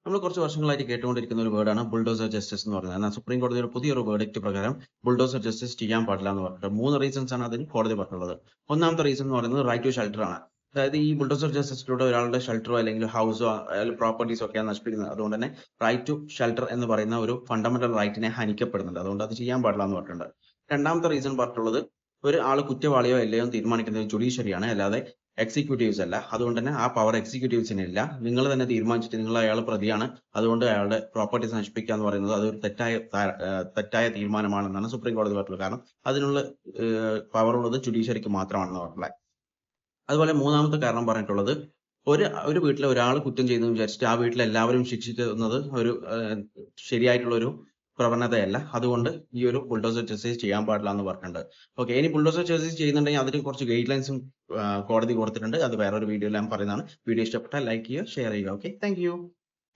നമ്മൾ കുറച്ച് വർഷങ്ങളായിട്ട് കേട്ടുകൊണ്ടിരിക്കുന്ന ഒരു വേർഡാണ് ബുൾഡോസർ ജസ്റ്റിസ് എന്ന് പറയുന്നത്. എന്നാൽ സുപ്രീം കോടതിയുടെ പുതിയൊരു വേർഡിക്റ്റ് പ്രകാരം ബുൾഡോസർ ജസ്റ്റിസ് ചെയ്യാൻ പാടില്ല എന്ന് പറഞ്ഞിട്ട് 3 റീസൺസ് ആണ് അതിന് കോടതി പറഞ്ഞിട്ടുള്ളത്. ഒന്നാമത്തെ റീസൺ എന്ന് പറയുന്നത് റൈറ്റ് ടു ഷെൽട്ടർ ആണ്. അതായത് ഈ ബുൾഡോസർ ജസ്റ്റിസിലൂടെ ഒരാളുടെ ഷെൽട്ടറോ അല്ലെങ്കിൽ ഹൗസോ അല്ലെങ്കിൽ പ്രോപ്പർട്ടീസോ ഒക്കെയാണ് നശിപ്പിക്കുന്നത്. അതുകൊണ്ട് തന്നെ റൈറ്റ് ടു ഷെൽട്ടർ എന്ന് പറയുന്ന ഒരു ഫണ്ടമെന്റൽ റൈറ്റിനെ ഹനിക്കപ്പെടുന്നുണ്ട്. അതുകൊണ്ട് അത് ചെയ്യാൻ പാടില്ല എന്ന് പറഞ്ഞിട്ടുണ്ട്. രണ്ടാമത്തെ റീസൺ പറഞ്ഞിട്ടുള്ളത് ഒരു ആൾ കുറ്റവാളിയോ അല്ലയോ എന്ന് തീരുമാനിക്കുന്നത് ജുഡീഷ്യറിയാണ്, അല്ലാതെ എക്സിക്യൂട്ടീവ്സ് അല്ല. അതുകൊണ്ട് തന്നെ ആ പവർ എക്സിക്യൂട്ടീവ്സിന് ഇല്ല. നിങ്ങൾ തന്നെ തീരുമാനിച്ചിട്ട് നിങ്ങൾ അയാൾ പ്രതിയാണ്, അതുകൊണ്ട് അയാളുടെ പ്രോപ്പർട്ടീസ് നശിപ്പിക്കുക എന്ന് പറയുന്നത് അതൊരു തെറ്റായ തീരുമാനമാണെന്നാണ് സുപ്രീം കോടതി പറഞ്ഞത്. കാരണം അതിനുള്ള പവർ ഉള്ളത് ജുഡീഷ്യറിക്ക് മാത്രമാണെന്ന് പറഞ്ഞത്. അതുപോലെ മൂന്നാമത്തെ കാരണം പറഞ്ഞിട്ടുള്ളത് ഒരു വീട്ടിലെ ഒരാൾ കുറ്റം ചെയ്തെന്ന് വിചാരിച്ചിട്ട് ആ വീട്ടിലെ എല്ലാവരും ശിക്ഷിക്കുന്നത് ഒരു ശരിയായിട്ടുള്ള ഒരു പ്രവണതയല്ല. അതുകൊണ്ട് ഈ ഒരു ബുൾഡോസർ ജസ്റ്റിസ് ചെയ്യാൻ പാടില്ല എന്ന് പറഞ്ഞിട്ടുണ്ട്. ഓക്കെ, ഇനി ബുൾഡോസർ ജസ്റ്റിസ് ചെയ്യുന്നുണ്ടെങ്കിൽ അതിന് കുറച്ച് ഗൈഡ് ലൈൻസും കോടതി കൊടുത്തിട്ടുണ്ട്. അത് വേറൊരു വീഡിയോയിൽ ഞാൻ പറയുന്നതാണ്. വീഡിയോ ഇഷ്ടപ്പെട്ടാൽ ലൈക്ക് ചെയ്യുക, ഷെയർ ചെയ്യുക. Okay, thank you.